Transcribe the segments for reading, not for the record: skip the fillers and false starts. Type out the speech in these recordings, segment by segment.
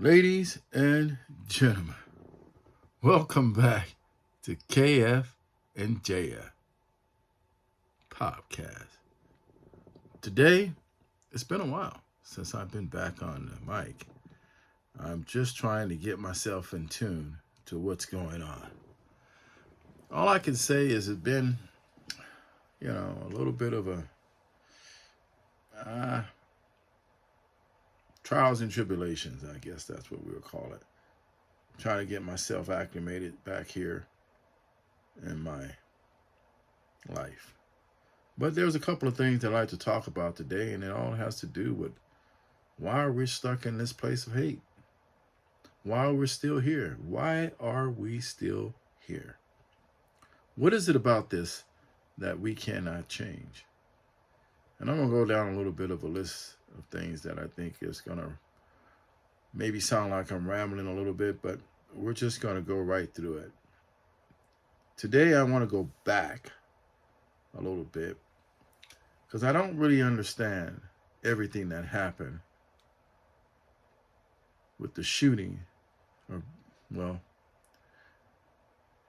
Ladies and gentlemen, welcome back to KF&JF podcast. Today, it's been a while since I've been back on the mic. I'm just trying to get myself in tune to what's going on. All I can say is it's been, a little bit of a trials and tribulations, I guess that's what we would call it. Trying to get myself acclimated back here in my life. But there's a couple of things that I'd like to talk about today, and it all has to do with why are we stuck in this place of hate? Why are we still here? Why are we still here? What is it about this that we cannot change? And I'm going to go down a little bit of a list of things that I think is going to maybe sound like I'm rambling a little bit, but we're just going to go right through it. Today, I want to go back a little bit because I don't really understand everything that happened with the shooting. Well,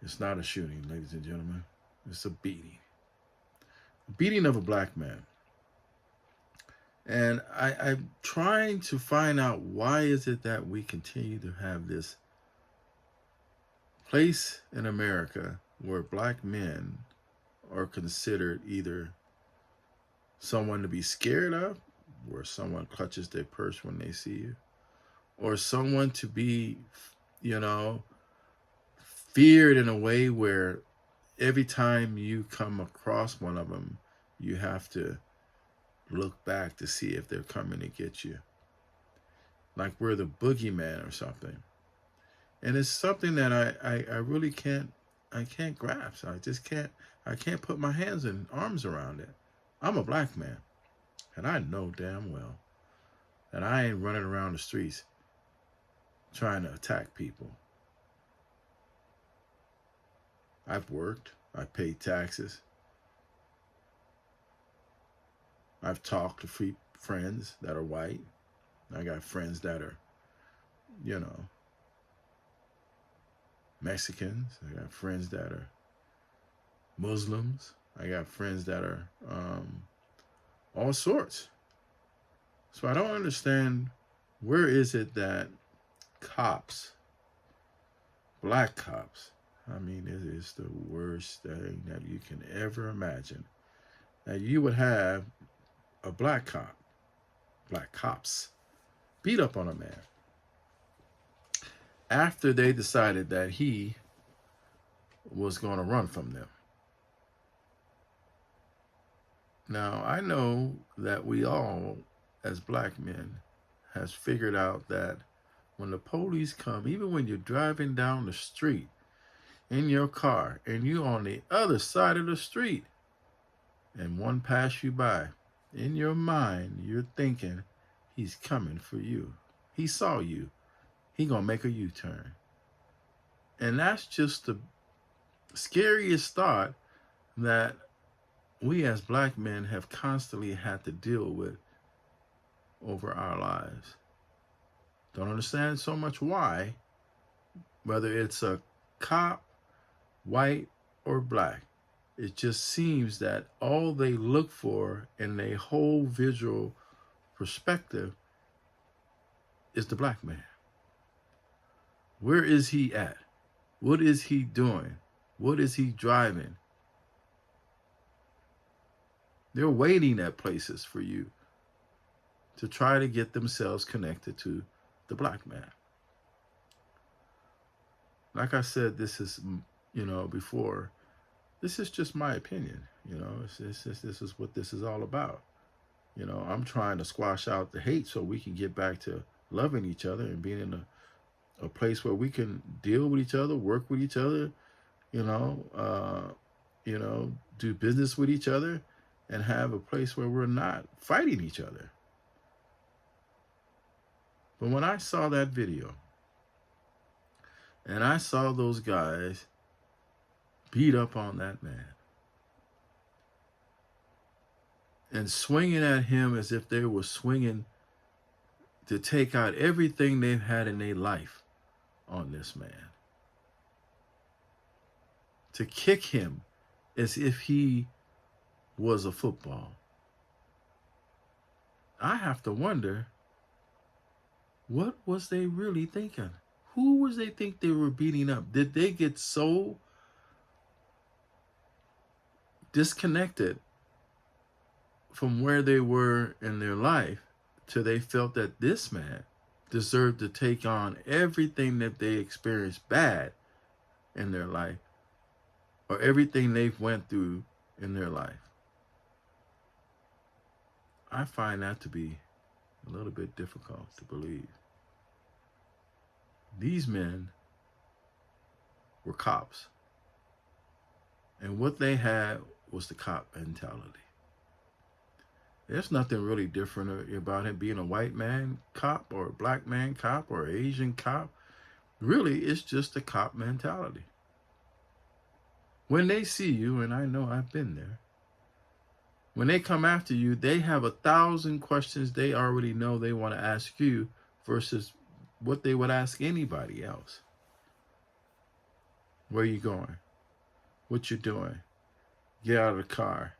it's not a shooting, ladies and gentlemen. It's a beating. A beating of a black man. And I'm trying to find out why is it that we continue to have this place in America where black men are considered either someone to be scared of, where someone clutches their purse when they see you, or someone to be, feared in a way where every time you come across one of them, you have to look back to see if they're coming to get you. Like we're the boogeyman or something. And it's something that I really can't grasp. I can't put my hands and arms around it. I'm a black man, and I know damn well that I ain't running around the streets trying to attack people. I've worked, I've paid taxes, I've talked to friends that are white. I got friends that are, Mexicans. I got friends that are Muslims. I got friends that are all sorts. So I don't understand, where is it that cops, black cops, I mean, it is the worst thing that you can ever imagine, that you would have a black cops, beat up on a man after they decided that he was going to run from them. Now, I know that we all, as black men, has figured out that when the police come, even when you're driving down the street in your car and you're on the other side of the street and one pass you by, in your mind, you're thinking, he's coming for you. He saw you. He gonna make a U-turn. And that's just the scariest thought that we as black men have constantly had to deal with over our lives. Don't understand so much why, whether it's a cop, white or black. It just seems that all they look for in a whole visual perspective is the black man. Where is he at? What is he doing? What is he driving? They're waiting at places for you to try to get themselves connected to the black man. Like I said, this is, before, this is just my opinion. This is what this is all about. I'm trying to squash out the hate so we can get back to loving each other and being in a place where we can deal with each other, work with each other, do business with each other, and have a place where we're not fighting each other. But when I saw that video and I saw those guys beat up on that man and swinging at him as if they were swinging to take out everything they've had in their life on this man, to kick him as if he was a football. I have to wonder, what was they really thinking? Who was they think they were beating up? Did they get so disconnected from where they were in their life till they felt that this man deserved to take on everything that they experienced bad in their life, or everything they've went through in their life? I find that to be a little bit difficult to believe. These men were cops, and what they had was the cop mentality. There's nothing really different about him being a white man cop or a black man cop or an Asian cop. Really, it's just a cop mentality. When they see you, and I know I've been there, when they come after you, they have 1,000 questions they already know they want to ask you versus what they would ask anybody else. Where you going? What you doing? Get out of the car.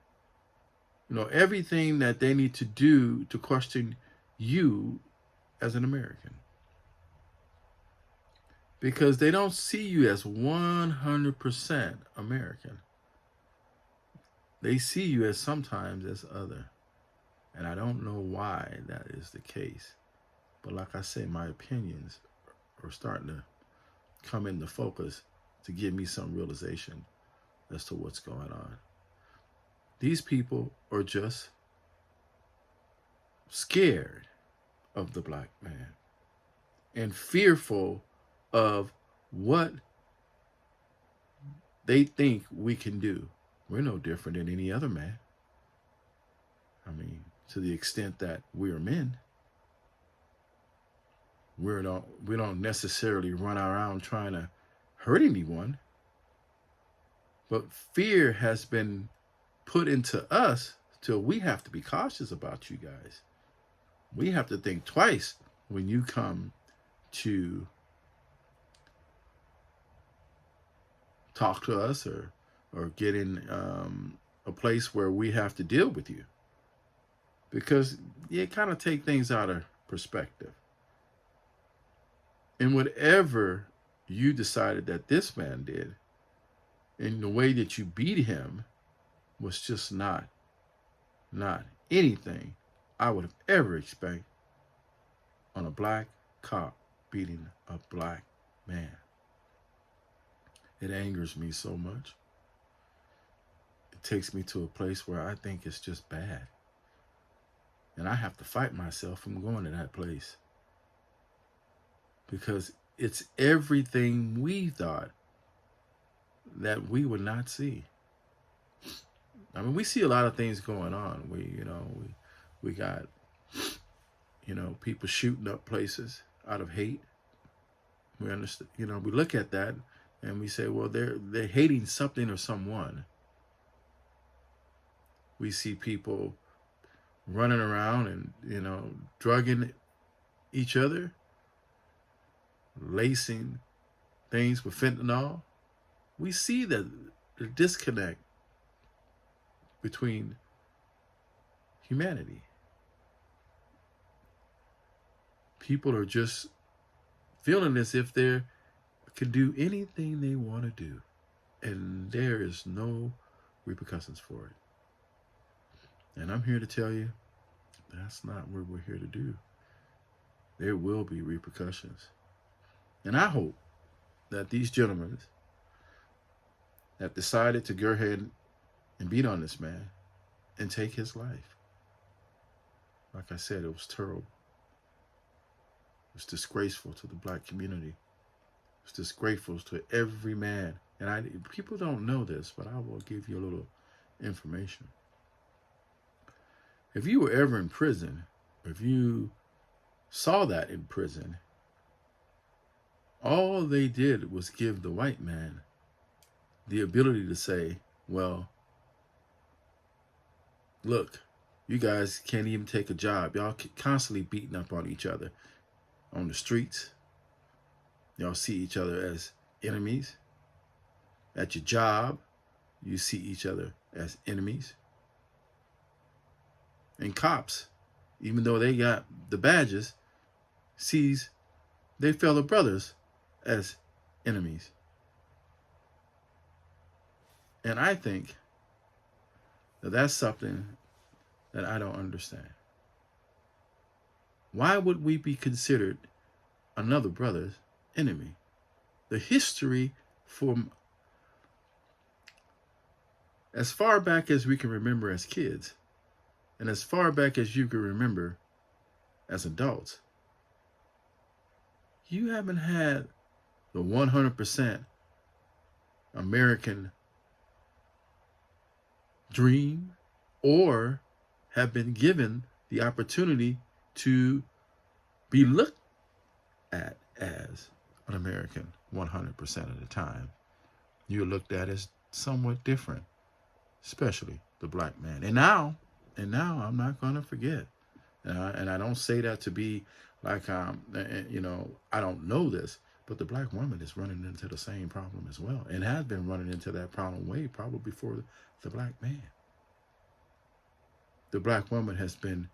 You know, everything that they need to do to question you as an American. Because they don't see you as 100% American. They see you as sometimes as other. And I don't know why that is the case. But like I say, my opinions are starting to come into focus to give me some realization as to what's going on. These people are just scared of the black man and fearful of what they think we can do. We're no different than any other man. I mean, to the extent that we're men. We don't necessarily run around trying to hurt anyone. But fear has been put into us till we have to be cautious about you guys. We have to think twice when you come to talk to us or get in a place where we have to deal with you. Because you kind of take things out of perspective. And whatever you decided that this man did, and the way that you beat him, was just not anything I would have ever expected on a black cop beating a black man. It angers me so much. It takes me to a place where I think it's just bad. And I have to fight myself from going to that place. Because it's everything we thought that we would not see. I mean, we see a lot of things going on. We got, people shooting up places out of hate. We understand, we look at that and we say, well, they're hating something or someone. We see people running around and, drugging each other, lacing things with fentanyl. We see the disconnect between humanity. People are just feeling as if they can do anything they want to do, and there is no repercussions for it. And I'm here to tell you, that's not what we're here to do. There will be repercussions. And I hope that these gentlemen have decided to go ahead and beat on this man and take his life. Like I said, it was terrible. It was disgraceful to the black community. It was disgraceful to every man. And people don't know this, but I will give you a little information. If you were ever in prison, if you saw that in prison, all they did was give the white man the ability to say, well, look, You guys can't even take a job. Y'all constantly beating up on each other on the streets. Y'all see each other as enemies. At your job, you see each other as enemies. And cops, even though they got the badges, sees their fellow brothers as enemies. And I think that that's something that I don't understand. Why would we be considered another brother's enemy? The history from as far back as we can remember as kids, and as far back as you can remember as adults, you haven't had the 100% American dream or have been given the opportunity to be looked at as an American 100% of the time. You're looked at as somewhat different, especially the black man. And now I'm not going to forget. And I don't say that to be like, I don't know this, but the black woman is running into the same problem as well, and has been running into that problem way probably before the black man. The black woman has been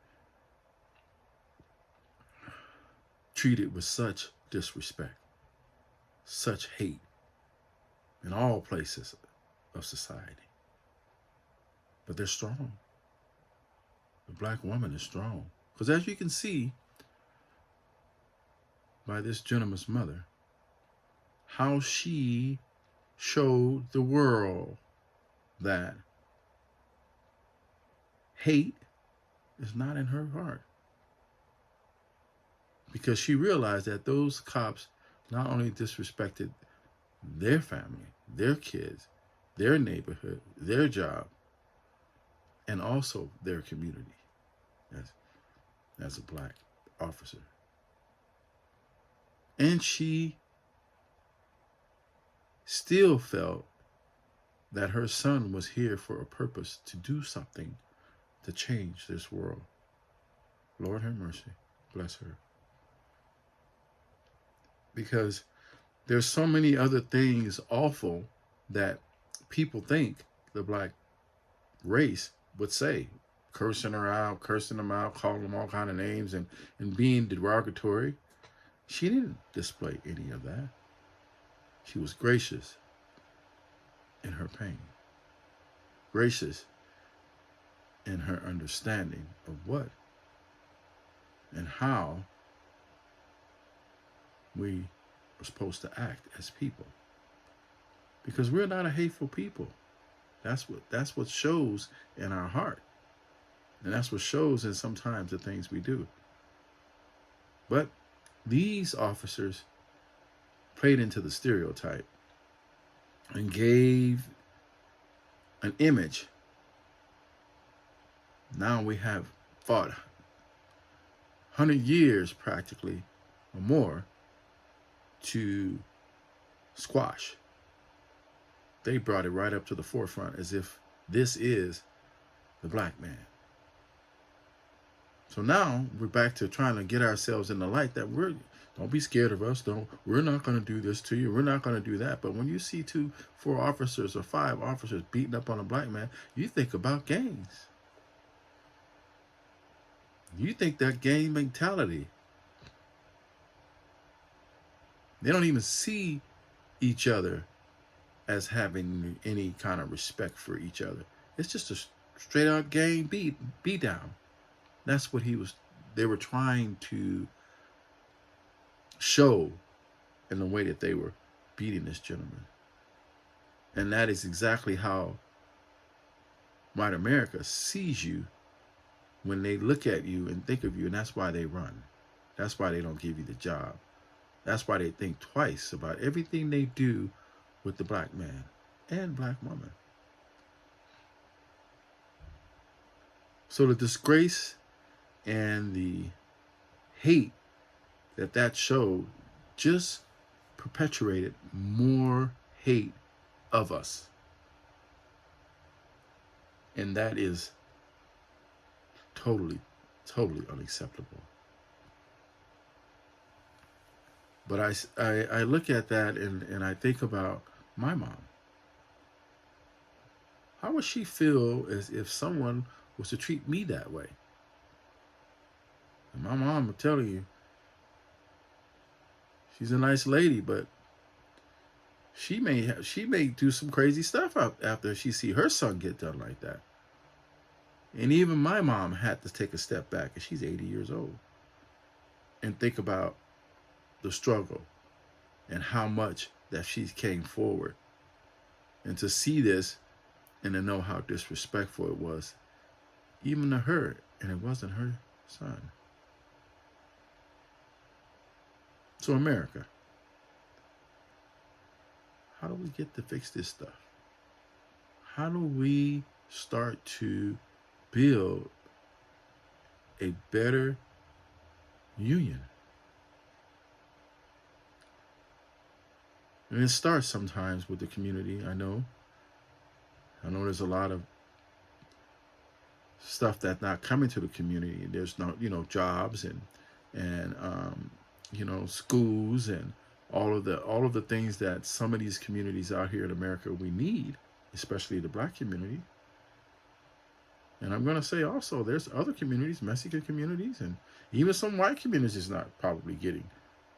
treated with such disrespect, such hate in all places of society. But they're strong. The black woman is strong. Because as you can see by this gentleman's mother, how she showed the world that hate is not in her heart. Because she realized that those cops not only disrespected their family, their kids, their neighborhood, their job, and also their community as a black officer. And she still felt that her son was here for a purpose, to do something to change this world. Lord have mercy. Bless her. Because there's so many other things awful that people think the black race would say. Cursing her out, cursing them out, calling them all kind of names, and being derogatory. She didn't display any of that. She was gracious in her pain. Gracious in her understanding of what and how we are supposed to act as people. Because we're not a hateful people. That's what shows in our heart. And that's what shows in sometimes the things we do. But these officers played into the stereotype and gave an image. Now we have fought 100 years practically or more to squash. They brought it right up to the forefront as if this is the black man. So now we're back to trying to get ourselves in the light that don't be scared of us. We're not going to do this to you. We're not going to do that. But when you see 2, 4 officers or 5 officers beating up on a black man, you think about gangs. You think that gang mentality. They don't even see each other as having any kind of respect for each other. It's just a straight out gang beat down. That's what they were trying to show in the way that they were beating this gentleman. And that is exactly how white America sees you when they look at you and think of you, and that's why they run. That's why they don't give you the job. That's why they think twice about everything they do with the black man and black woman. So the disgrace and the hate that showed just perpetuated more hate of us. And that is totally, totally unacceptable. But I look at that and I think about my mom. How would she feel as if someone was to treat me that way? And my mom, I'm telling you, she's a nice lady, but she may do some crazy stuff after she see her son get done like that. And even my mom had to take a step back, and she's 80 years old, and think about the struggle and how much that she came forward, and to see this and to know how disrespectful it was, even to her, and it wasn't her son. So America, how do we get to fix this stuff? How do we start to build a better union? And it starts sometimes with the community. I know there's a lot of stuff that's not coming to the community. There's no, jobs and schools and all of the things that some of these communities out here in America we need, especially the black community. And I'm going to say also there's other communities, Mexican communities, and even some white communities not probably getting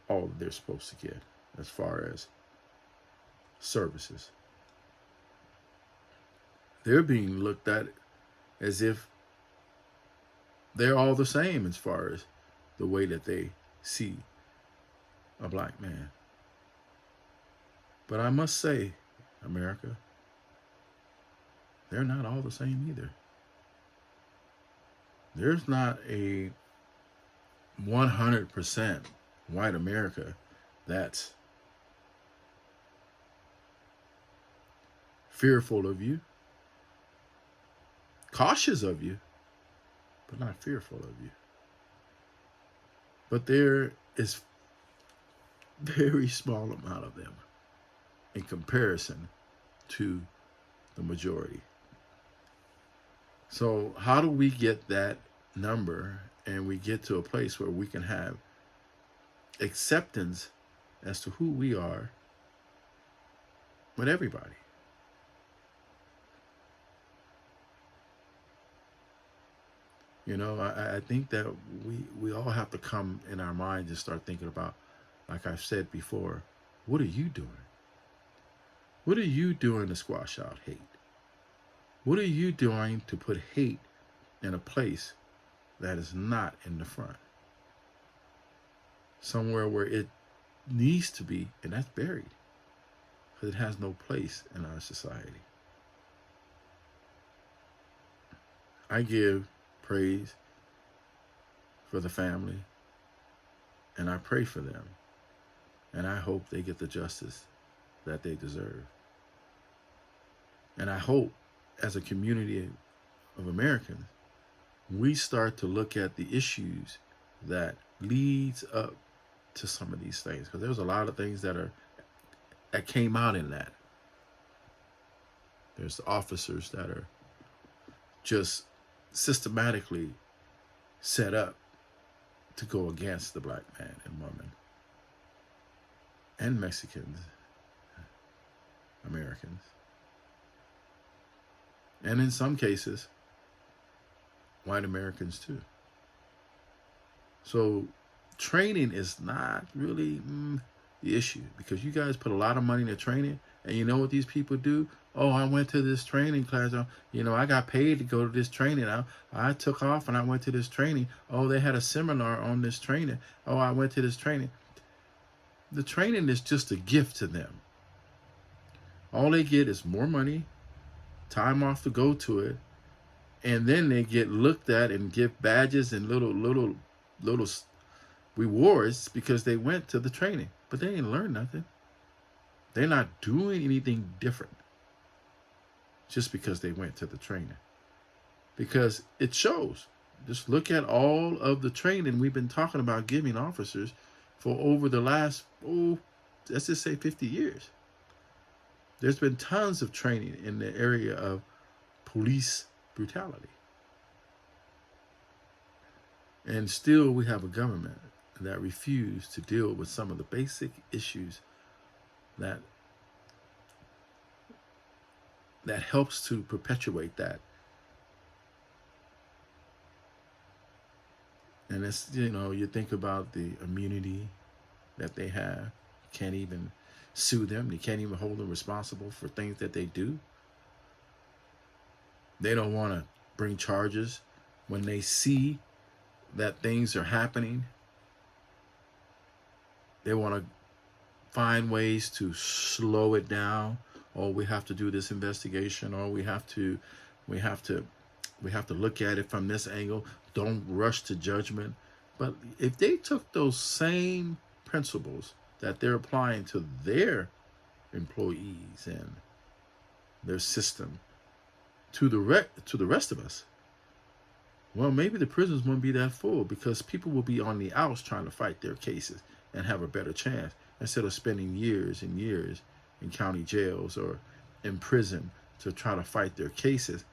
all that they're supposed to get as far as services. They're being looked at as if they're all the same as far as the way that they see a black man. But I must say, America, they're not all the same either. There's not a 100% white America that's fearful of you, cautious of you, but not fearful of you. But there is very small amount of them in comparison to the majority. So how do we get that number and we get to a place where we can have acceptance as to who we are with everybody? I think that we all have to come in our minds and start thinking about, like I've said before, what are you doing? What are you doing to squash out hate? What are you doing to put hate in a place that is not in the front? Somewhere where it needs to be, and that's buried, because it has no place in our society. I give praise for the family, and I pray for them, and I hope they get the justice that they deserve. And I hope, as a community of Americans, we start to look at the issues that leads up to some of these things, because there's a lot of things that came out in that. There's officers that are just systematically set up to go against the black man and woman, and Mexicans, Americans, and in some cases, white Americans too. So training is not really the issue, because you guys put a lot of money into training, and you know what these people do? Oh, I went to this training class. I got paid to go to this training. I took off and I went to this training. Oh, they had a seminar on this training. Oh, I went to this training. The training is just a gift to them. All they get is more money, time off to go to it, and then they get looked at and give badges and little rewards because they went to the training. But they ain't learned nothing. They're not doing anything different just because they went to the training. Because it shows. Just look at all of the training we've been talking about giving officers for over the last, let's just say 50 years. There's been tons of training in the area of police brutality. And still we have a government that refused to deal with some of the basic issues that helps to perpetuate that. And it's, you think about the immunity that they have. You can't even sue them. You can't even hold them responsible for things that they do. They don't want to bring charges when they see that things are happening. They want to find ways to slow it down. Or we have to do this investigation, or we have to look at it from this angle. Don't rush to judgment. But if they took those same principles that they're applying to their employees and their system to the rest of us, well, maybe the prisons won't be that full, because people will be on the outs trying to fight their cases and have a better chance, instead of spending years and years in county jails or in prison to try to fight their cases.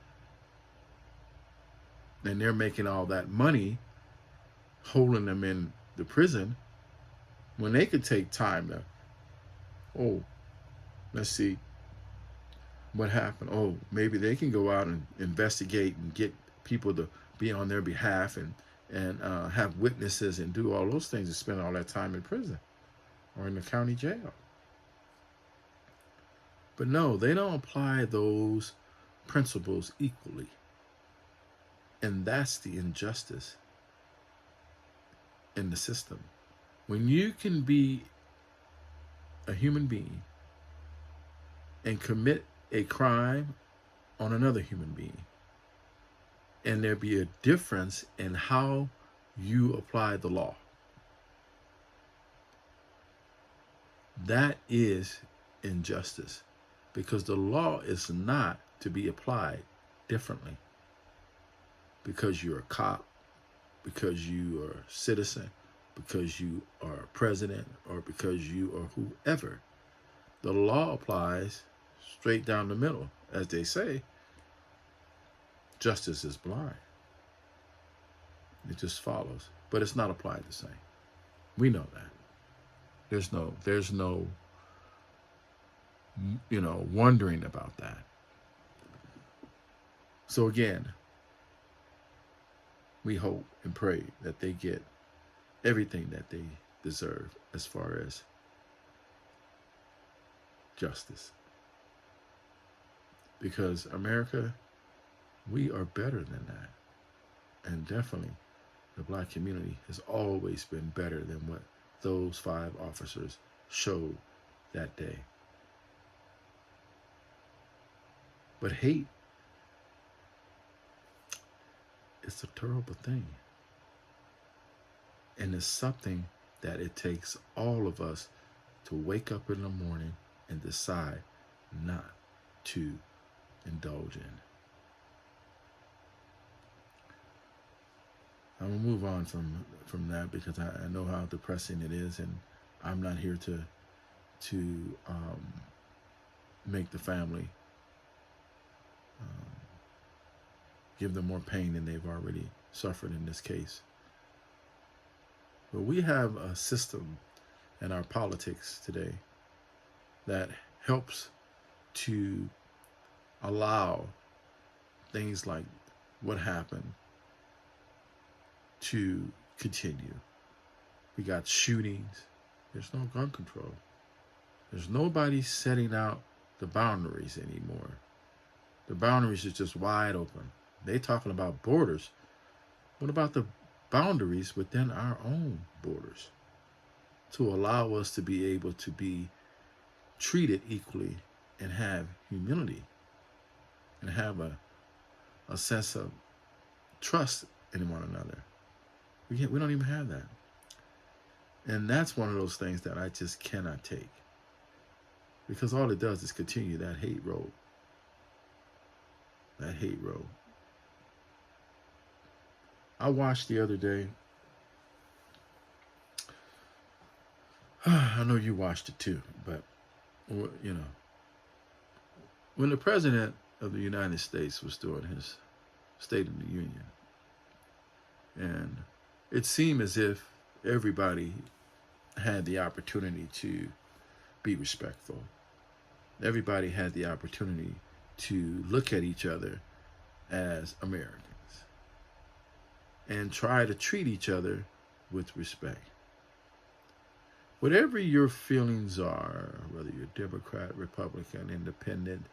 And they're making all that money holding them in the prison, when they could take time to, let's see what happened. Maybe they can go out and investigate and get people to be on their behalf and have witnesses and do all those things, and spend all that time in prison or in the county jail. But no, they don't apply those principles equally. And that's the injustice in the system. When you can be a human being and commit a crime on another human being, and there be a difference in how you apply the law, that is injustice, because the law is not to be applied differently because you're a cop, because you are a citizen, because you are a president, or because you are whoever. The law applies straight down the middle. As they say, justice is blind. It just follows, but it's not applied the same. We know that. There's no wondering about that. So again, we hope and pray that they get everything that they deserve as far as justice. Because America, we are better than that. And definitely the black community has always been better than what those 5 officers showed that day. But hate, it's a terrible thing. And it's something that it takes all of us to wake up in the morning and decide not to indulge in. I'm going to move on from that, because I know how depressing it is, and I'm not here to make the family give them more pain than they've already suffered in this case. But we have a system in our politics today that helps to allow things like what happened to continue. We got shootings. There's no gun control. There's nobody setting out the boundaries anymore. The boundaries are just wide open. They talking about borders. What about the boundaries within our own borders, to allow us to be able to be treated equally and have humility and have a sense of trust in one another? We don't even have that. And that's one of those things that I just cannot take, because all it does is continue that hate road. That hate road. I watched the other day, I know you watched it too, but when the President of the United States was doing his State of the Union, and it seemed as if everybody had the opportunity to be respectful. Everybody had the opportunity to look at each other as Americans and try to treat each other with respect. Whatever your feelings are, whether you're Democrat, Republican, Independent,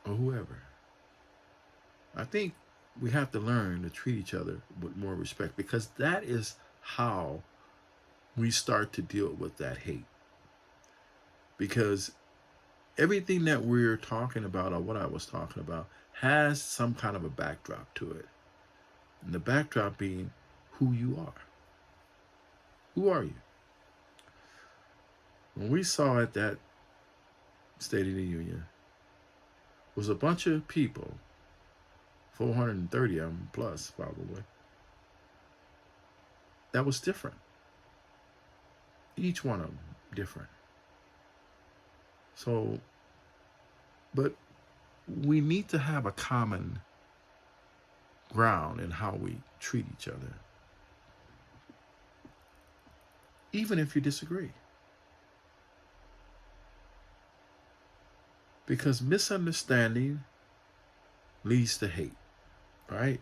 or whoever, I think we have to learn to treat each other with more respect, because that is how we start to deal with that hate. Because everything that we're talking about, or what I was talking about, has some kind of a backdrop to it. And the backdrop being who you are. Who are you? When we saw at that State of the Union was a bunch of people, 430 of them plus probably, that was different. Each one of them different. So, but we need to have a common ground in how we treat each other, even if you disagree. Because misunderstanding leads to hate, right?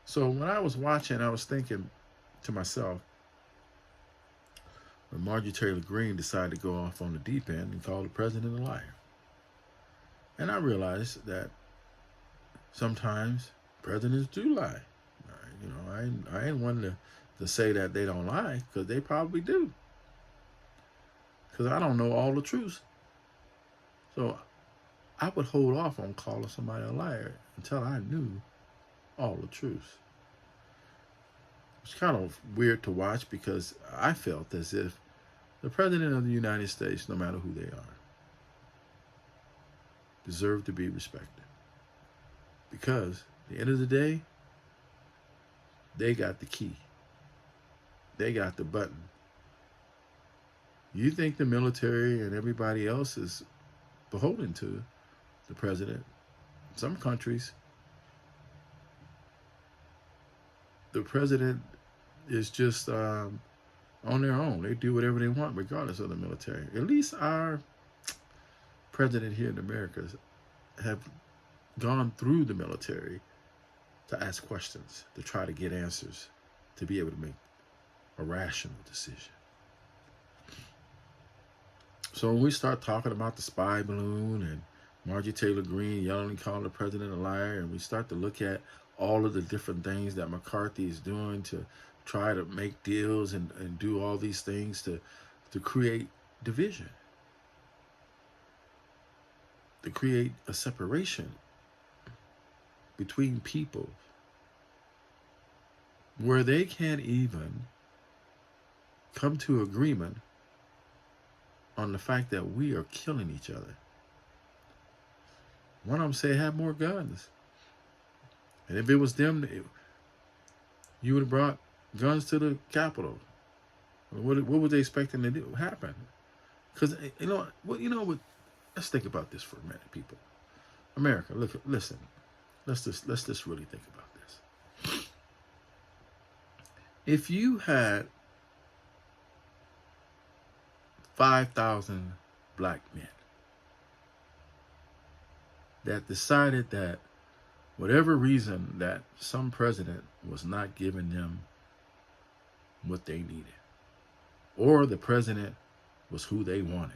So when I was watching, I was thinking to myself, when Marjorie Taylor Greene decided to go off on the deep end and call the president a liar. And I realized that sometimes presidents do lie. You know, I ain't one to say that they don't lie, because they probably do. Because I don't know all the truth. So I would hold off on calling somebody a liar until I knew all the truth. It's kind of weird to watch, because I felt as if the President of the United States, no matter who they are, deserve to be respected. Because at the end of the day, they got the key. They got the button. You think the military and everybody else is beholden to the president? In some countries, the president is just on their own. They do whatever they want regardless of the military. At least our president here in America have gone through the military to ask questions, to try to get answers, to be able to make a rational decision. So when we start talking about the spy balloon and Marjorie Taylor Greene yelling and calling the president a liar, and we start to look at all of the different things that McCarthy is doing to try to make deals and do all these things to create division, to create a separation between people where they can't even come to agreement on the fact that we are killing each other. One of them say have more guns. And if it was them, you would have brought guns to the Capitol. What were they expecting to do happen? Because you know what? Let's think about this for a minute, people. America, listen. Let's just really think about this. If you had 5,000 black men that decided that whatever reason that some president was not giving them what they needed, or the president was who they wanted,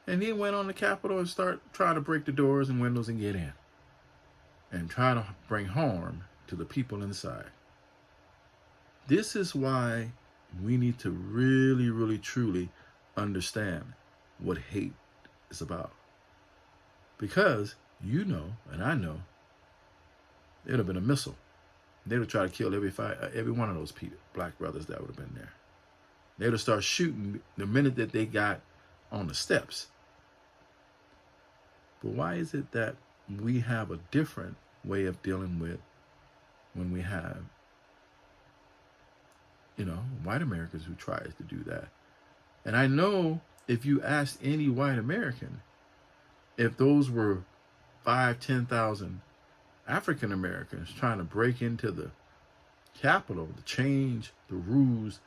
and then went on the Capitol and start trying to break the doors and windows and get in and try to bring harm to the people inside. This is why we need to really, really, truly understand what hate is about. Because you know, and I know, it would have been a missile. They would have tried to kill every one of those black brothers that would have been there. They would have started shooting the minute that they got on the steps. But why is it that we have a different way of dealing with when we have, white Americans who tries to do that? And I know if you asked any white American, if those were 5,000, 10,000 African Americans trying to break into the Capitol to change the rules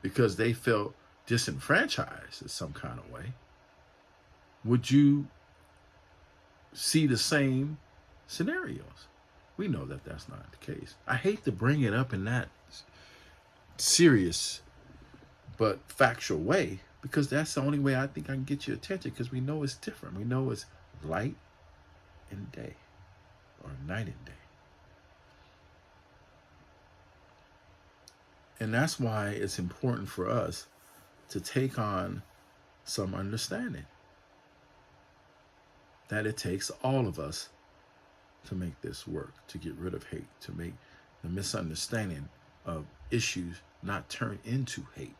because they felt disenfranchised in some kind of way, would you see the same scenarios? We know that that's not the case. I hate to bring it up in that serious but factual way, because that's the only way I think I can get your attention, because we know it's different. We know it's light and day, or night and day. And that's why it's important for us to take on some understanding that it takes all of us to make this work, to get rid of hate, to make the misunderstanding of issues not turn into hate.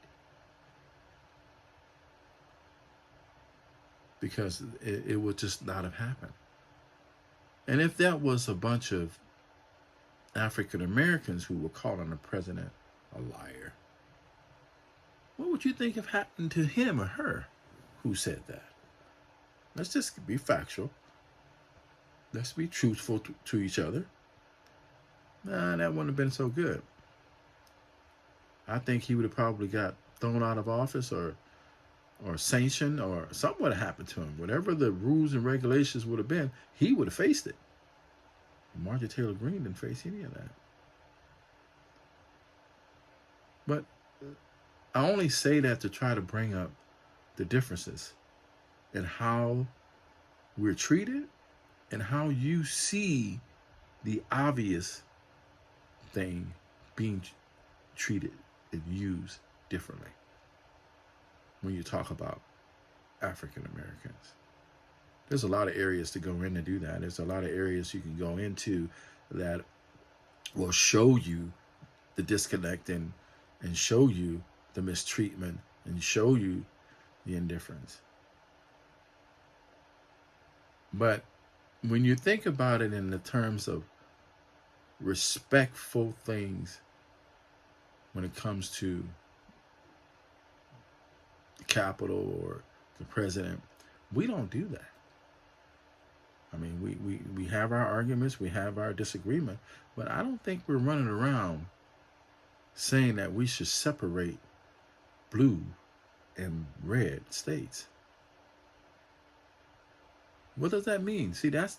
Because it would just not have happened. And if that was a bunch of African Americans who were calling the president a liar, what would you think have happened to him or her who said that? Let's just be factual. Let's be truthful to each other. Nah, that wouldn't have been so good. I think he would have probably got thrown out of office or sanctioned, or something would have happened to him. Whatever the rules and regulations would have been, he would have faced it. Marjorie Taylor Greene didn't face any of that. But I only say that to try to bring up the differences in how we're treated and how you see the obvious thing being treated and used differently when you talk about African Americans. There's a lot of areas to go in to do that. There's a lot of areas you can go into that will show you the disconnect and show you the mistreatment and show you the indifference. But when you think about it in the terms of respectful things, when it comes to the Capitol or the president, we don't do that. I mean, we have our arguments, we have our disagreement, but I don't think we're running around saying that we should separate blue and red states. What does that mean? See, that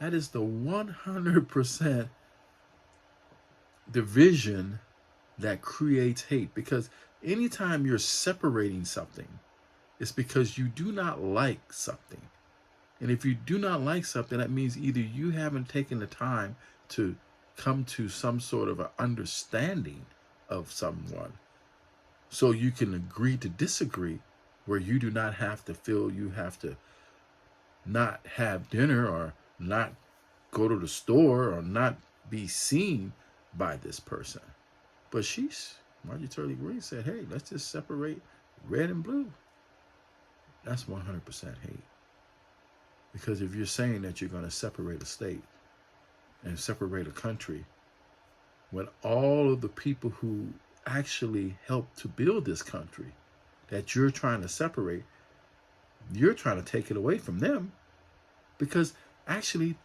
is the 100% division that creates hate. Because anytime you're separating something, it's because you do not like something. And if you do not like something, that means either you haven't taken the time to come to some sort of an understanding of someone, so you can agree to disagree, where you do not have to feel you have to not have dinner or not go to the store or not be seen by this person. But Marjorie Taylor Greene said, hey, let's just separate red and blue. That's 100% hate. Because if you're saying that you're going to separate a state and separate a country, when all of the people who actually helped to build this country that you're trying to separate, you're trying to take it away from them, because actually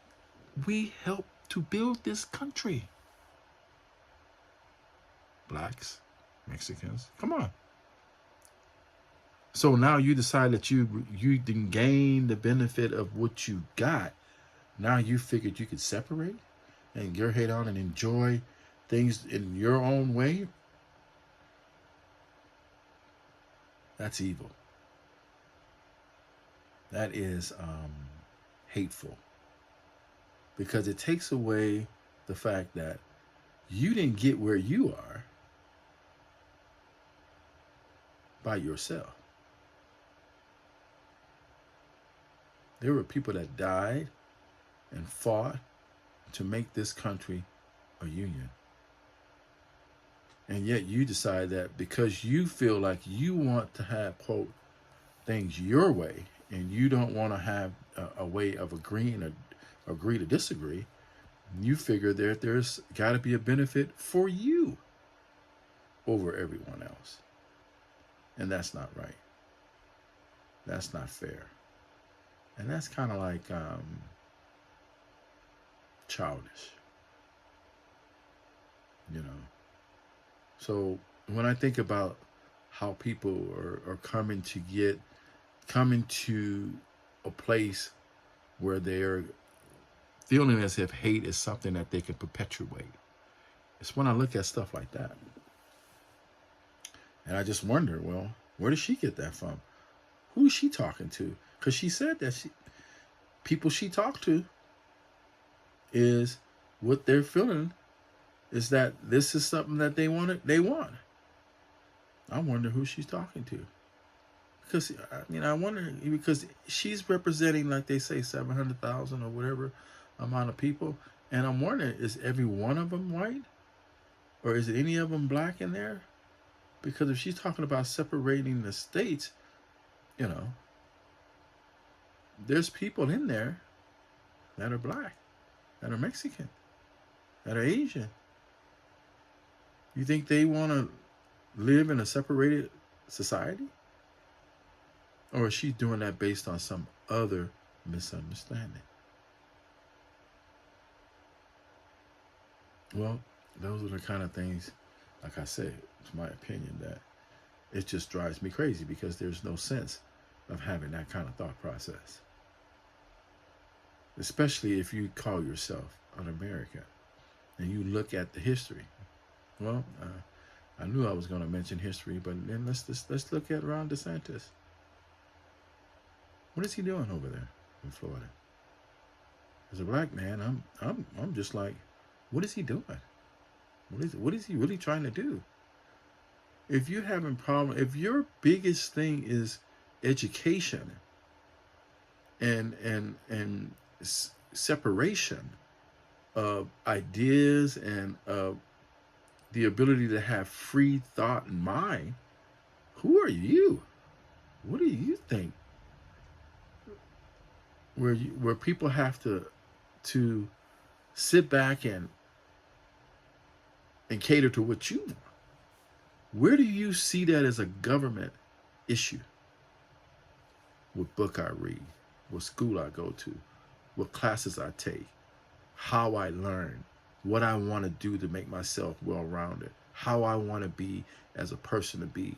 we helped to build this country. Blacks, Mexicans, come on. So now you decide that you didn't gain the benefit of what you got. Now you figured you could separate and get your head on and enjoy things in your own way. That's evil. That is hateful. Because it takes away the fact that you didn't get where you are by yourself. There were people that died and fought to make this country a union. And yet you decide that because you feel like you want to have, quote, things your way, and you don't want to have a way of agreeing or agree to disagree, you figure that there's got to be a benefit for you over everyone else. And that's not right. That's not fair. And that's kind of like childish. you know. So when I think about how people are coming to a place where they're feeling as if hate is something that they can perpetuate, it's when I look at stuff like that. And I just wonder, well, where did she get that from? Who is she talking to? Because she said that people she talked to is what they're feeling is that this is something that they want. I wonder who she's talking to. Because I wonder because she's representing, like they say, 700,000 or whatever amount of people, and I'm wondering, is every one of them white, or is it any of them black in there? Because if she's talking about separating the states, you know, there's people in there that are black, that are Mexican, that are Asian. You think they want to live in a separated society? Or is she doing that based on some other misunderstanding? Well, those are the kind of things, like I said, it's my opinion that it just drives me crazy because there's no sense of having that kind of thought process. Especially if you call yourself an American and you look at the history. Well, I knew I was going to mention history, but then let's look at Ron DeSantis. What is he doing over there in Florida? As a black man, I'm just like, what is he doing? What is he really trying to do? If you're having problem, if your biggest thing is education and separation of ideas and of the ability to have free thought and mind, who are you? What do you think? Where people have to sit back and cater to what you want. Where do you see that as a government issue? What book I read, what school I go to, what classes I take, how I learn, what I want to do to make myself well-rounded, how I want to be as a person, to be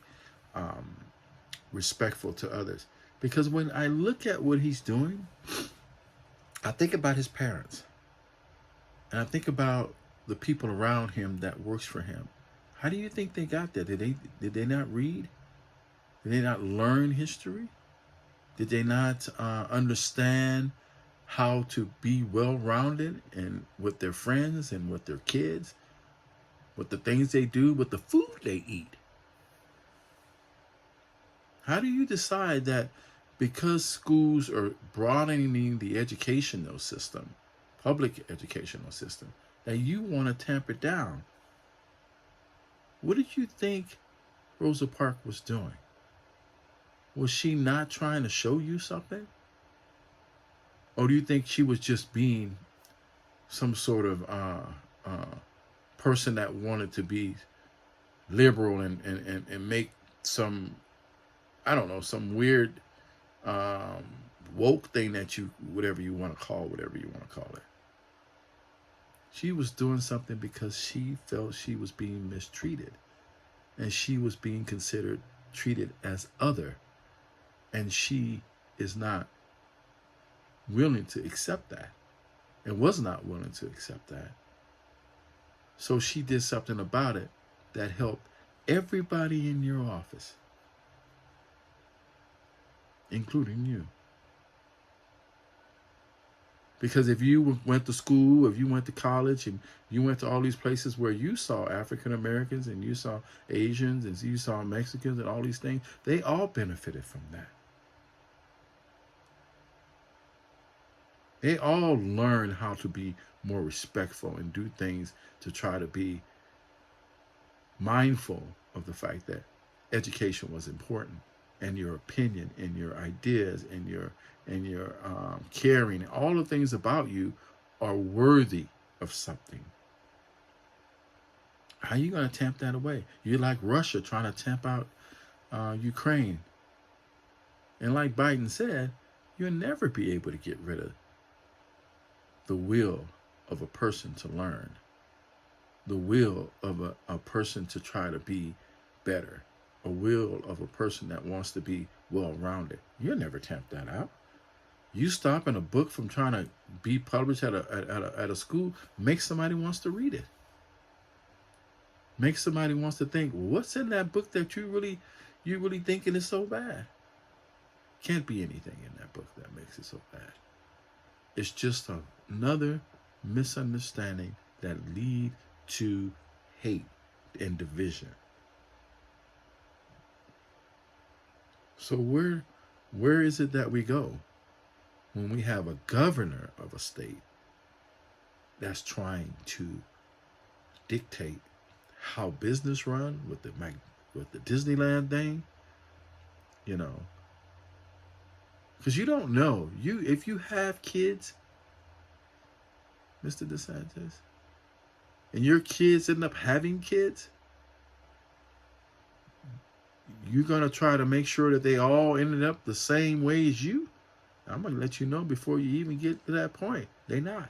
respectful to others. Because when I look at what he's doing, I think about his parents. And I think about the people around him that works for him. How do you think they got there? Did they not read? Did they not learn history? Did they not understand how to be well-rounded and with their friends and with their kids, with the things they do, with the food they eat? How do you decide that because schools are broadening the educational system, public educational system, that you want to tamp it down? What did you think Rosa Parks was doing? Was she not trying to show you something? Or do you think she was just being some sort of person that wanted to be liberal and make some, I don't know, some weird woke thing that you, whatever you want to call it. She was doing something because she felt she was being mistreated and she was being treated as other, and she is not willing to accept that and was not willing to accept that. So she did something about it that helped everybody in your office, including you. Because if you went to school, if you went to college, and you went to all these places where you saw African Americans and you saw Asians and you saw Mexicans and all these things, they all benefited from that. They all learned how to be more respectful and do things to try to be mindful of the fact that education was important, and your opinion and your ideas and your caring, all the things about you are worthy of something. How are you going to tamp that away? You're like Russia trying to tamp out Ukraine. And like Biden said, you'll never be able to get rid of the will of a person to learn. the will of a person to try to be better, a will of a person that wants to be well-rounded. You'll never tempt that out. You stopping a book from trying to be published at a school, make somebody wants to read it. Make somebody wants to think, what's in that book that you really thinking is so bad? Can't be anything in that book that makes it so bad. It's just another misunderstanding that lead to hate and division. So where is it that we go when we have a governor of a state that's trying to dictate how business run with the Disneyland thing? You know, because you don't know. If you have kids, Mr. DeSantis, and your kids end up having kids, you're going to try to make sure that they all ended up the same way as you? I'm going to let you know before you even get to that point. They're not.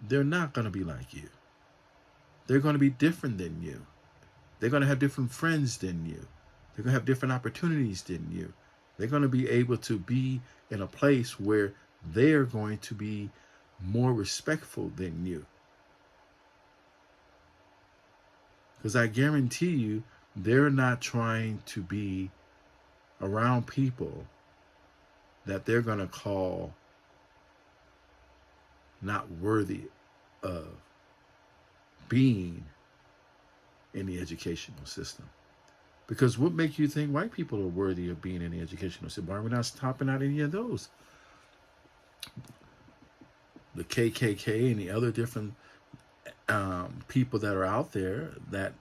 They're not going to be like you. They're going to be different than you. They're going to have different friends than you. They're going to have different opportunities than you. They're going to be able to be in a place where they're going to be more respectful than you. Because I guarantee you, they're not trying to be around people that they're going to call not worthy of being in the educational system. Because what makes you think white people are worthy of being in the educational system? Why are we not stopping out any of those? The KKK and the other different people that are out there that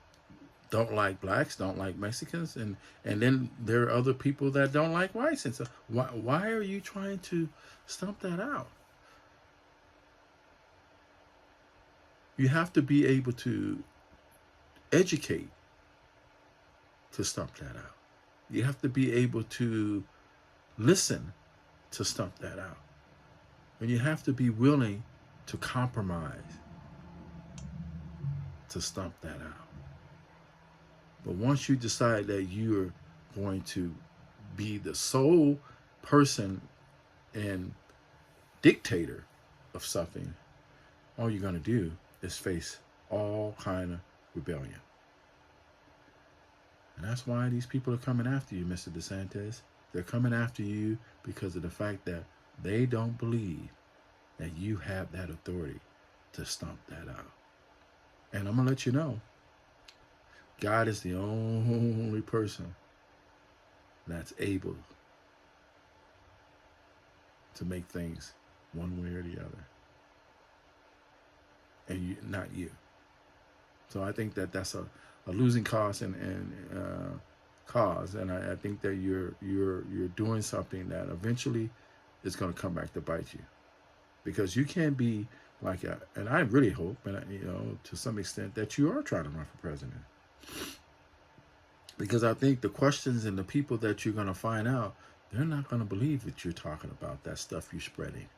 don't like blacks, don't like Mexicans, and then there are other people that don't like whites. And so why are you trying to stomp that out? You have to be able to educate to stomp that out. You have to be able to listen to stomp that out. And you have to be willing to compromise to stomp that out. But once you decide that you're going to be the sole person and dictator of something, all you're going to do is face all kind of rebellion. And that's why these people are coming after you, Mr. DeSantis. They're coming after you because of the fact that they don't believe that you have that authority to stomp that out. And I'm going to let you know, God is the only person that's able to make things one way or the other. And not you. So I think that that's a losing cause and I think that you're doing something that eventually is going to come back to bite you, because you can't be like and I really hope, and to some extent, that you are trying to run for president, because I think the questions and the people that you're going to find out, they're not going to believe that you're talking about that stuff you're spreading.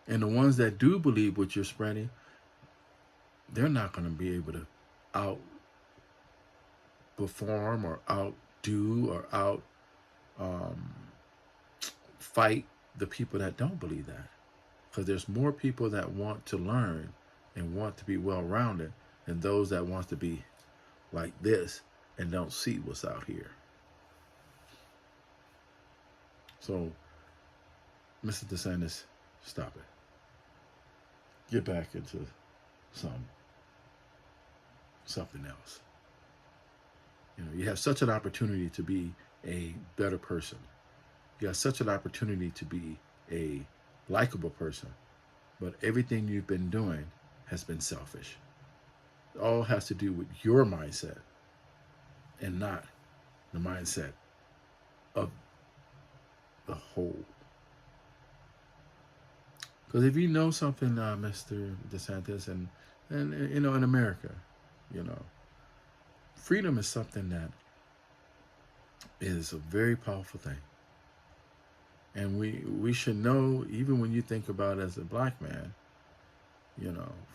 And the ones that do believe what you're spreading, they're not going to be able to outperform or outdo or fight the people that don't believe that. Because there's more people that want to learn and want to be well-rounded than those that want to be like this and don't see what's out here. So, Mr. DeSantis, stop it. Get back into something else. You have such an opportunity to be a better person. You have such an opportunity to be a likable person. But everything you've been doing has been selfish. It all has to do with your mindset and not the mindset of the whole. Because if you know something, Mr. DeSantis, and in America, freedom is something that is a very powerful thing. And we should know, even when you think about it as a black man,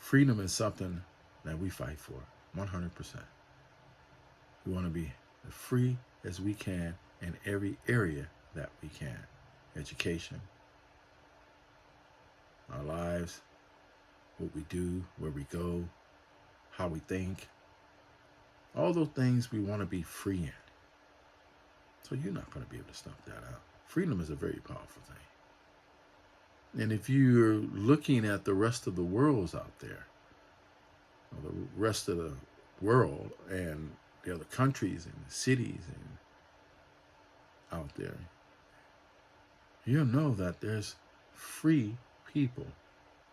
freedom is something that we fight for 100%. We want to be as free as we can in every area that we can. Education, our lives, what we do, where we go, how we think. All those things we want to be free in. So you're not going to be able to snuff that out. Freedom is a very powerful thing. And if you're looking at the rest of the worlds out there, or the rest of the world and the other countries and cities and out there, you'll know that there's free people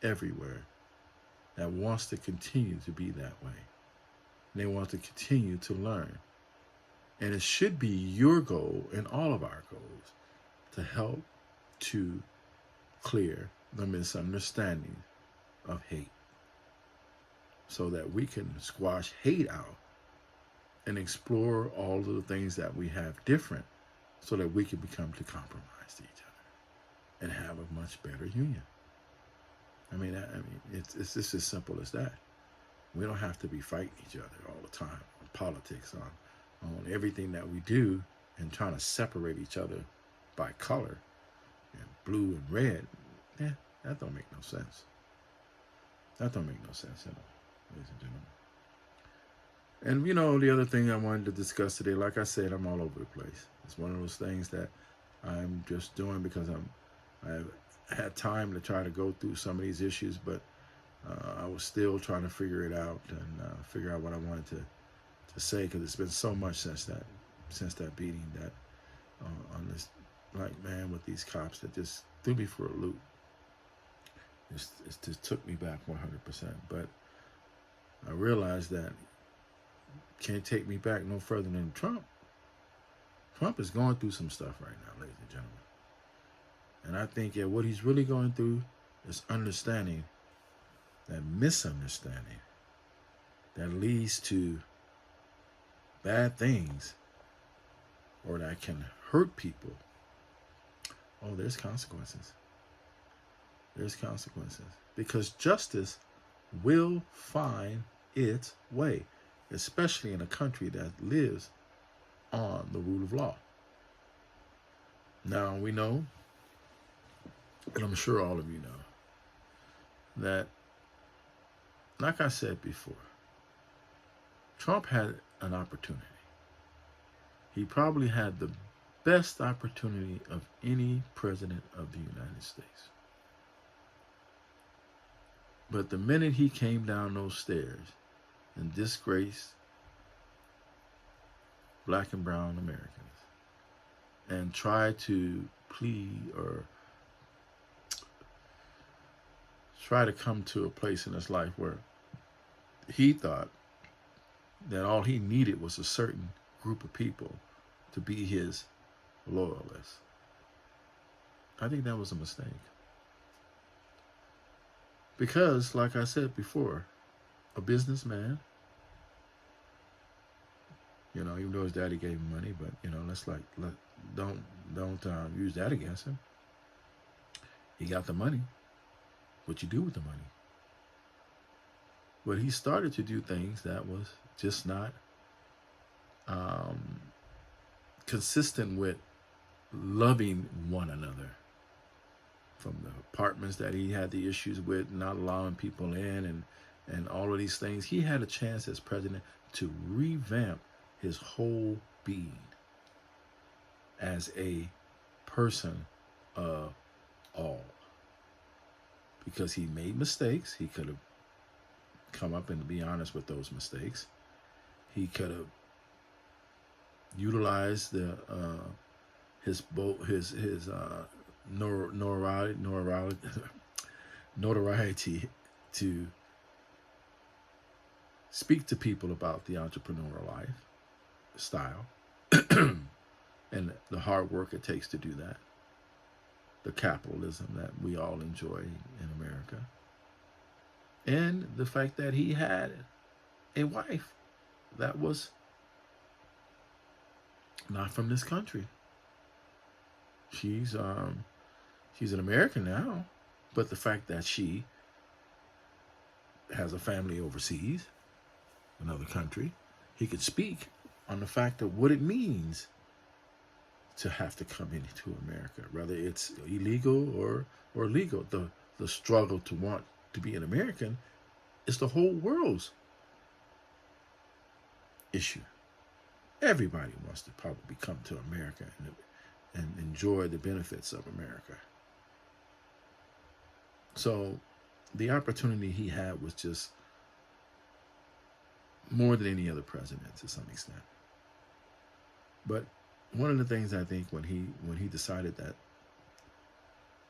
everywhere that wants to continue to be that way. And they want to continue to learn. And it should be your goal and all of our goals to help to clear the misunderstanding of hate so that we can squash hate out and explore all of the things that we have different so that we can become to compromise to each other and have a much better union. It's just as simple as that. We don't have to be fighting each other all the time on politics, on everything that we do, and trying to separate each other by color and blue and red. Yeah, that don't make no sense. That don't make no sense at all, ladies and gentlemen. And the other thing I wanted to discuss today, like I said, I'm all over the place. It's one of those things that I'm just doing because I've had time to try to go through some of these issues, but I was still trying to figure it out and figure out what I wanted to say, because it's been so much since that beating that on this black man with these cops that just threw me for a loop. It just took me back 100%. But I realized that can't take me back no further than Trump. Trump is going through some stuff right now, ladies and gentlemen. And I think what he's really going through is understanding that misunderstanding that leads to bad things or that can hurt people. Oh, there's consequences. There's consequences. Because justice will find its way, especially in a country that lives on the rule of law. Now, we know, and I'm sure all of you know, that, like I said before, Trump had an opportunity. He probably had the best opportunity of any president of the United States. But the minute he came down those stairs and disgraced black and brown Americans and tried to plead or try to come to a place in his life where he thought that all he needed was a certain group of people to be his loyalists, I think that was a mistake. Because, like I said before, a businessman, even though his daddy gave him money, but don't use that against him. He got the money. What you do with the money? But he started to do things that was just not consistent with loving one another. From the apartments that he had the issues with, not allowing people in, and all of these things, he had a chance as president to revamp his whole being as a person of all. Because he made mistakes. He could have come up and be honest with those mistakes. He could have utilized his notoriety to speak to people about the entrepreneurial lifestyle and the hard work it takes to do that, the capitalism that we all enjoy in America, and the fact that he had a wife that was not from this country. She's an American now, but the fact that she has a family overseas, another country. He could speak on the fact of what it means to have to come into America, whether it's illegal or legal. The struggle to want to be an American is the whole world's issue. Everybody wants to probably come to America and enjoy the benefits of America. So the opportunity he had was just more than any other president to some extent. But one of the things I think when he decided that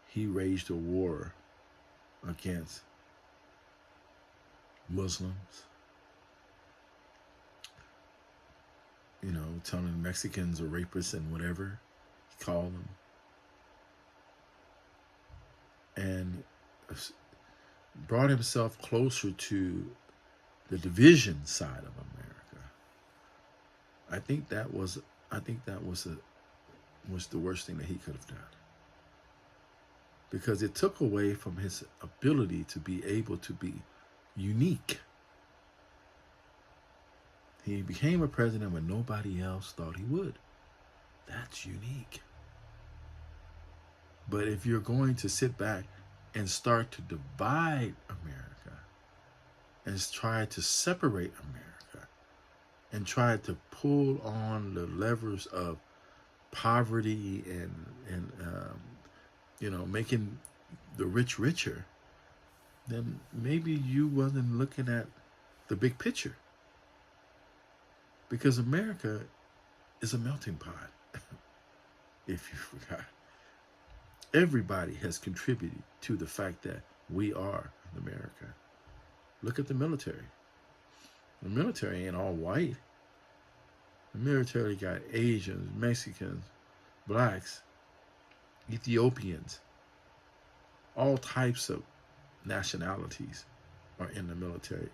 he waged a war against Muslims, telling Mexicans are rapists and whatever he called them, and brought himself closer to the division side of America. I think that was the worst thing that he could have done, because it took away from his ability to be able to be unique. He became a president when nobody else thought he would. That's unique. But if you're going to sit back and start to divide America and try to separate America and try to pull on the levers of poverty and making the rich richer, then maybe you wasn't looking at the big picture. Because America is a melting pot, if you forgot. Everybody has contributed to the fact that we are America. Look at the military. The military ain't all white. The military got Asians, Mexicans, blacks, Ethiopians, all types of nationalities are in the military.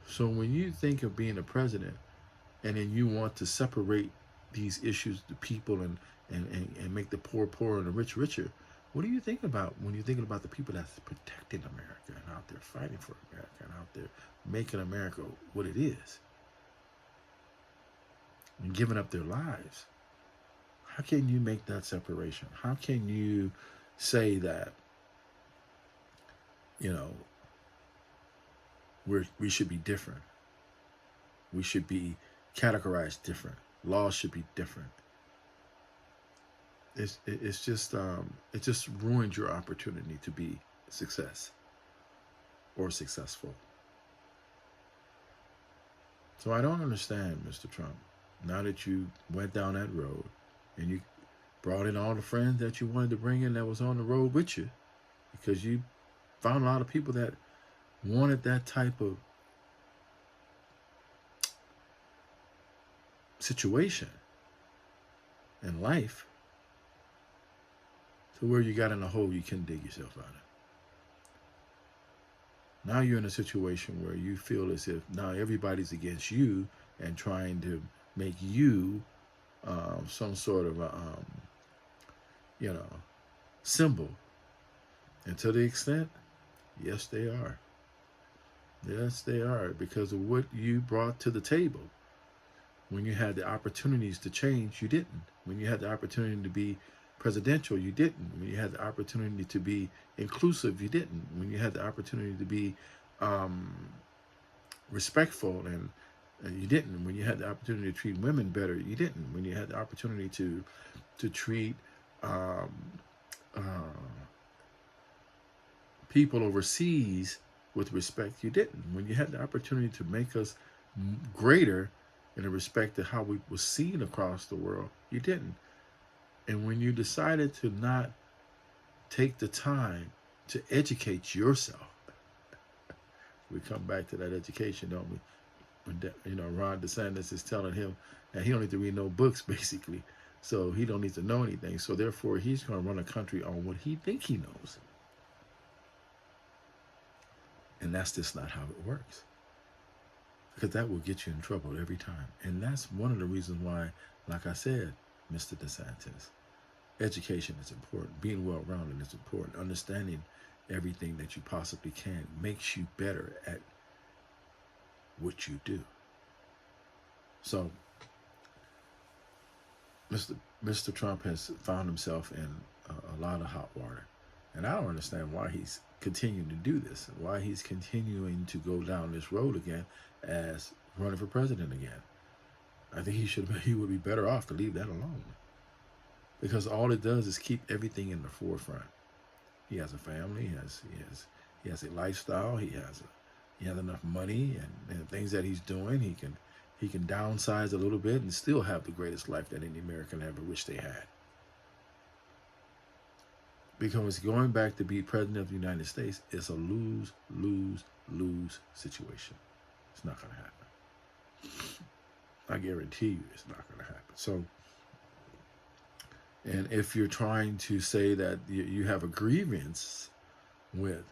So when you think of being a president, and then you want to separate these issues, the people, and make the poor poorer and the rich richer, what do you think about when you're thinking about the people that's protecting America and out there fighting for America and out there making America what it is and giving up their lives? How can you make that separation? How can you say that, we should be different? We should be categorized different. Laws should be different. It just ruins your opportunity to be successful. So I don't understand, Mr. Trump. Now that you went down that road and you brought in all the friends that you wanted to bring in that was on the road with you, because you found a lot of people that wanted that type of situation in life, to where you got in a hole you couldn't dig yourself out of. Now you're in a situation where you feel as if now everybody's against you and trying to make you some sort of a symbol. And to the extent, yes, they are. Yes, they are, because of what you brought to the table. When you had the opportunities to change, you didn't. When you had the opportunity to be presidential, you didn't. When you had the opportunity to be inclusive, you didn't. When you had the opportunity to be respectful, and you didn't. When you had the opportunity to treat women better, you didn't. When you had the opportunity to treat people overseas with respect, you didn't. When you had the opportunity to make us greater in respect to how we were seen across the world, you didn't. And when you decided to not take the time to educate yourself, we come back to that education, don't we? When Ron DeSantis is telling him that he don't need to read no books, basically, so he don't need to know anything. So therefore, he's going to run a country on what he thinks he knows, and that's just not how it works. Because that will get you in trouble every time. And that's one of the reasons why, like I said, Mr. DeSantis, education is important. Being well-rounded is important. Understanding everything that you possibly can makes you better at what you do. So Mr. Trump has found himself in a lot of hot water. And I don't understand why he's continuing to do this, why he's continuing to go down this road again as running for president again. I think he would be better off to leave that alone, because all it does is keep everything in the forefront. He has a family, he has a lifestyle, he has enough money, and things that he's doing, he can downsize a little bit and still have the greatest life that any American ever wished they had. Because going back to be president of the United States is a lose, lose, lose situation. It's not going to happen. I guarantee you it's not going to happen. So, and if you're trying to say that you have a grievance with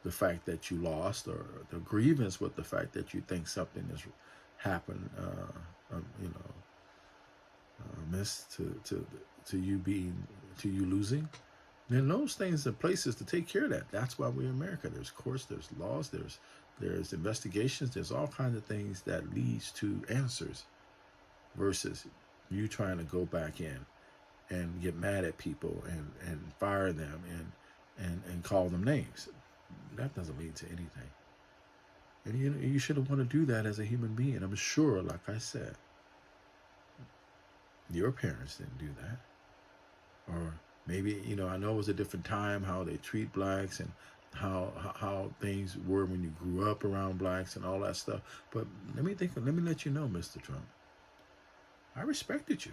the fact that you lost, or the grievance with the fact that you think something has happened, missed to you losing, then those things are places to take care of that. That's why we're America. There's courts, there's laws, there's investigations, there's all kinds of things that leads to answers, versus you trying to go back in and get mad at people and fire them and call them names. That doesn't lead to anything. And you shouldn't want to do that as a human being. I'm sure, like I said, your parents didn't do that. Or maybe, I know it was a different time, how they treat blacks and how things were when you grew up around blacks and all that stuff. But let me let you know, Mr. Trump, I respected you.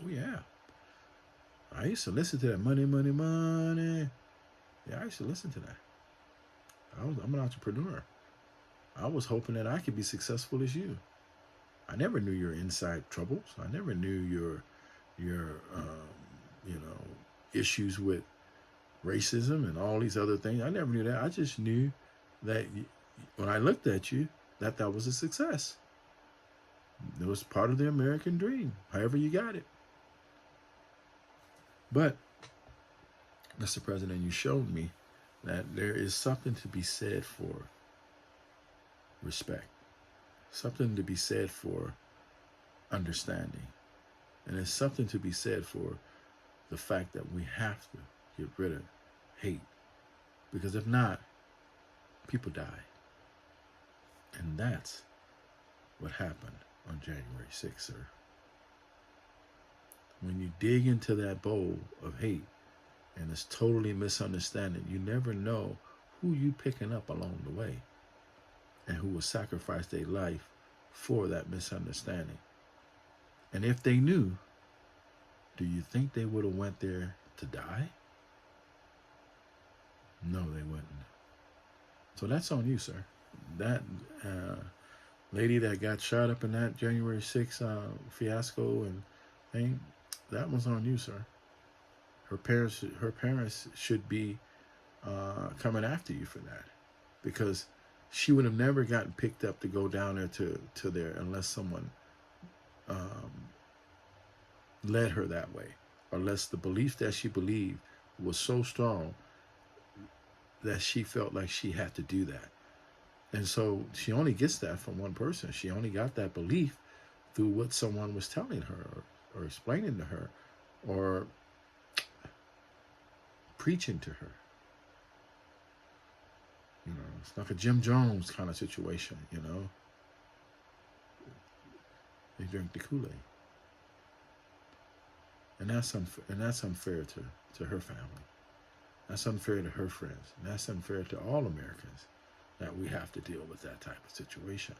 Oh yeah. I used to listen to that money, money, money. Yeah, I used to listen to that. I'm an entrepreneur. I was hoping that I could be successful as you. I never knew your inside troubles. I never knew your issues with racism and all these other things. I never knew that. I just knew that when I looked at you, that was a success. It was part of the American dream, however you got it. But, Mr. President, you showed me that there is something to be said for respect, something to be said for understanding, and there's something to be said for the fact that we have to get rid of hate, because if not, people die. And that's what happened on January 6th, sir. When you dig into that bowl of hate and it's totally misunderstanding, you never know who you picking up along the way and who will sacrifice their life for that misunderstanding. And if they knew, do you think they would have went there to die? No, they wouldn't. So that's on you, sir. That lady that got shot up in that January 6th fiasco and thing, that was on you, sir. Her parents should be coming after you for that, because she would have never gotten picked up to go down there to there unless someone led her that way, or unless the belief that she believed was so strong that she felt like she had to do that. And so she only gets that from one person. She only got that belief through what someone was telling her or explaining to her or preaching to her. It's like a Jim Jones kind of situation, They drink the Kool-Aid. And that's unfair to her family. That's unfair to her friends. And that's unfair to all Americans, that we have to deal with that type of situation.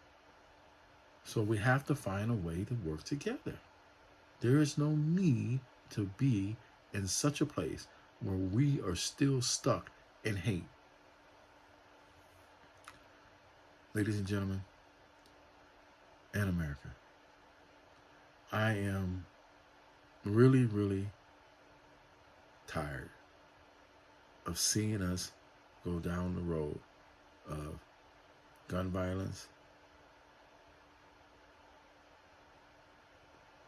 So we have to find a way to work together. There is no need to be in such a place where we are still stuck in hate. Ladies and gentlemen, in America, I am really, really tired of seeing us go down the road of gun violence,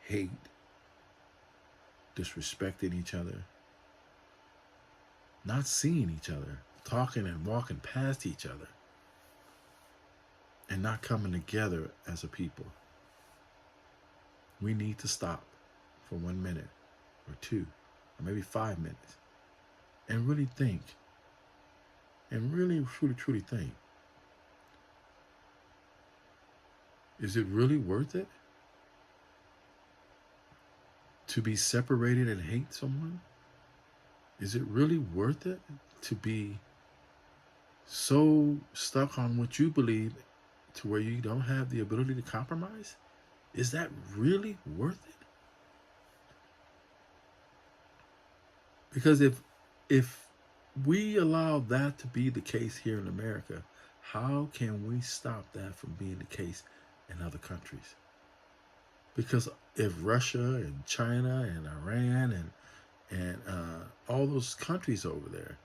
hate, disrespecting each other, not seeing each other, talking and walking past each other. and not coming together as a people. We need to stop for 1 minute or 2 or maybe 5 minutes and really think and really truly think, is it really worth it to be separated and hate someone? Is it really worth it to be so stuck on what you believe to where you don't have the ability to compromise? Is that really worth it? Because if we allow that to be the case here in America, how can we stop that from being the case in other countries? Because if Russia and China and Iran and all those countries over there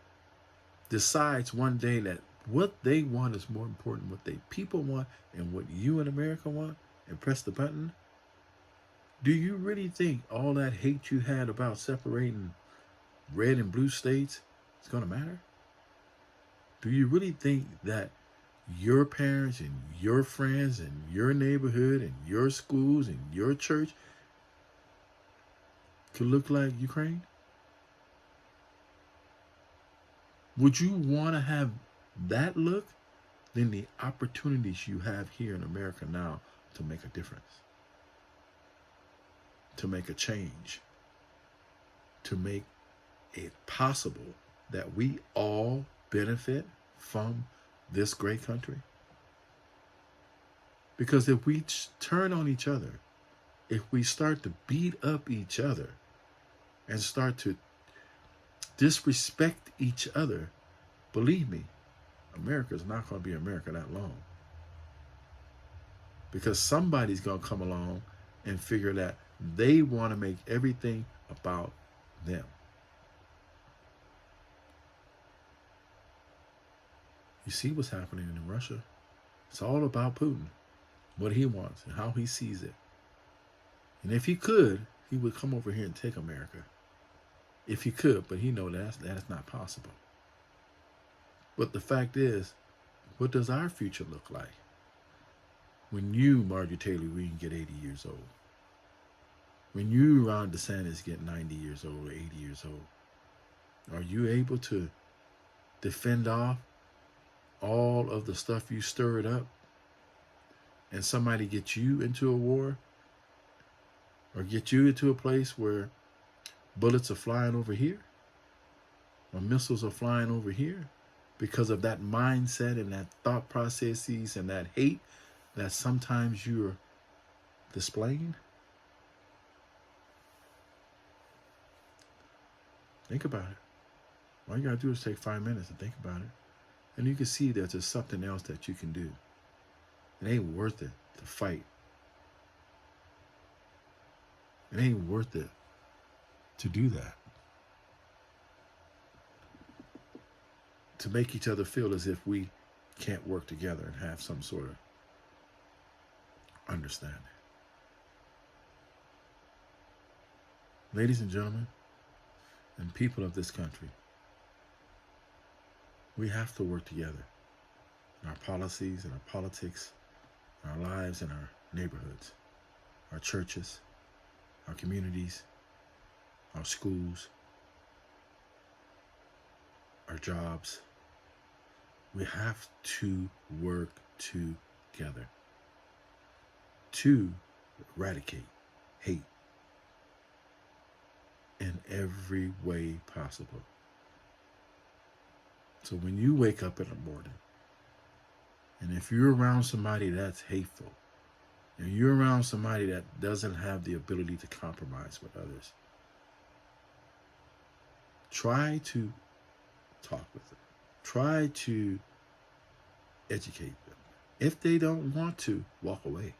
decides one day that what they want is more important than what they people want and what you in America want, and press the button, do you really think all that hate you had about separating red and blue states is going to matter? Do you really think that your parents and your friends and your neighborhood and your schools and your church could look like Ukraine? Would you want to have that look? Then the opportunities you have here in America now to make a difference, to make a change, to make it possible that we all benefit from this great country. Because if we turn on each other, if we start to beat up each other and start to disrespect each other, believe me, America is not going to be America that long. Because somebody's going to come along and figure that they want to make everything about them. You see what's happening in Russia? It's all about Putin, what he wants and how he sees it. And if he could, he would come over here and take America. If he could, but he knows that's not possible. But the fact is, what does our future look like? When you, Marjorie Taylor Greene, get 80 years old. When you, Ron DeSantis, get 90 years old or 80 years old. Are you able to defend off all of the stuff you stirred up and somebody get you into a war or get you into a place where bullets are flying over here or missiles are flying over here because of that mindset and that thought processes and that hate that sometimes you're displaying? Think about it. All you gotta do is take 5 minutes and think about it. And you can see that there's something else that you can do. It ain't worth it to fight. It ain't worth it to do that. To make each other feel as if we can't work together and have some sort of understanding. Ladies and gentlemen, and people of this country, we have to work together in our policies, in our politics, in our lives, in our neighborhoods, our churches, our communities, our schools, our jobs. We have to work together to eradicate hate in every way possible. So when you wake up in the morning, and if you're around somebody that's hateful, and you're around somebody that doesn't have the ability to compromise with others, try to talk with them. Try to educate them. If they don't want to, walk away.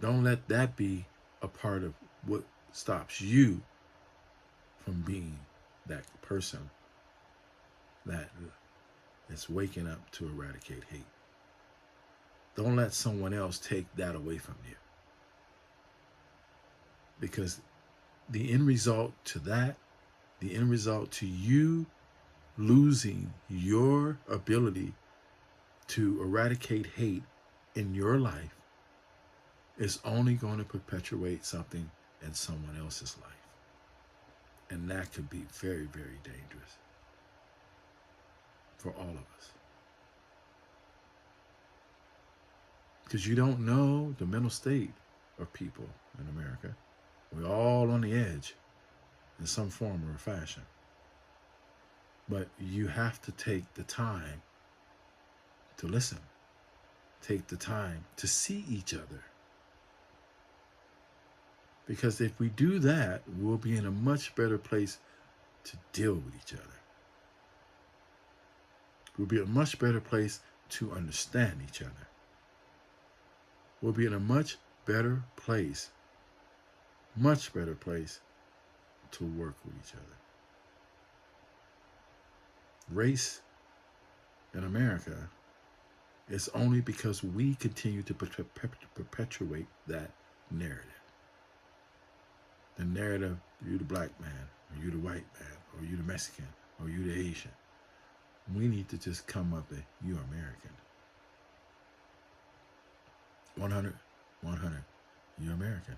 Don't let that be a part of what stops you from being that person that is waking up to eradicate hate. Don't let someone else take that away from you. Because the end result to that, the end result to you losing your ability to eradicate hate in your life is only going to perpetuate something in someone else's life. And that could be very, very dangerous for all of us. Because you don't know the mental state of people in America. We're all on the edge in some form or fashion. But you have to take the time to listen. Take the time to see each other. Because if we do that, we'll be in a much better place to deal with each other. We'll be in a much better place to understand each other. We'll be in a much better place to work with each other. Race in America is only because we continue to perpetuate that narrative. The narrative, you the black man, or you the white man, or you the Mexican, or you the Asian. We need to just come up with, you're American. 100, you're American.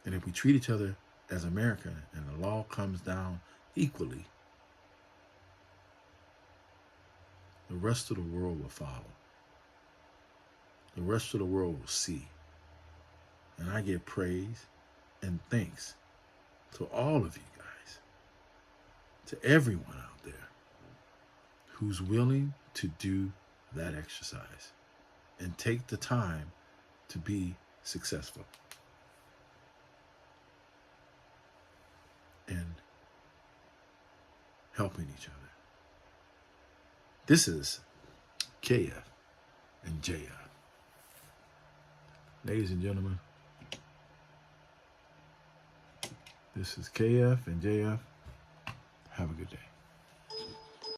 And if we treat each other as American and the law comes down equally, the rest of the world will follow. The rest of the world will see. And I give praise and thanks to all of you guys, to everyone out there who's willing to do that exercise and take the time to be successful and helping each other. This is KF and JF. Ladies and gentlemen, this is KF and JF. Have a good day.